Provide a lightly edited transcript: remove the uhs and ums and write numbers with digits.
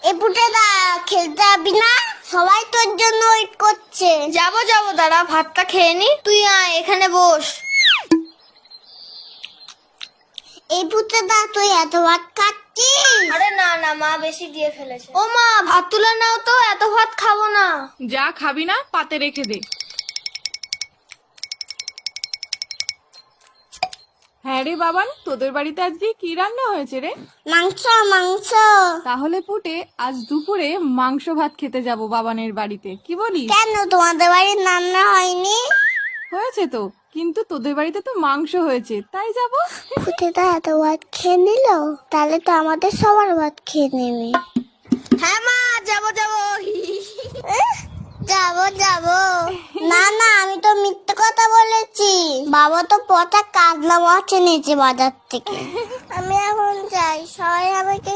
এই পুটেদা খেলতে যাবি না? সবাই তোর জন্য ওয়েট করছে। যাবো দাঁড়া, ভাতটা খেয়ে নি। তুই আয় এখানে বস। এই পুটেদা তুই এত ভাত খাচ্ছিস? আরে না মা বেশি দিয়ে ফেলেছে। ও মা, ভাত তুলে নাও তো, এত ভাত খাবো না। যা খাবি না পাতে রেখে দে। হ্যাঁ রে বাবান, তোদের বাড়িতে আজকে কি রান্না হয়েছে রে? মাংস মাংস। তাহলে পুটে আজ দুপুরে মাংস ভাত খেতে যাব বাবানের বাড়িতে, কি বলিস? কেন তোমাদের বাড়ির রান্না হয়নি? হয়েছে তো, কিন্তু তোদের বাড়িতে তো মাংস হয়েছে, তাই যাব। পুটেদা এত ভাত খেয়ে নিল, তাহলে তো আমাদের সবার ভাত খেয়ে নেবে। হ্যাঁ মা, যাবো যাবো না না, আমি তো মিথ্যে কথা বলেছি। বাবা তো পচা কাজলা মাছ এনেছে বাজার থেকে। আমি এখন যাই, সবাই আমাকে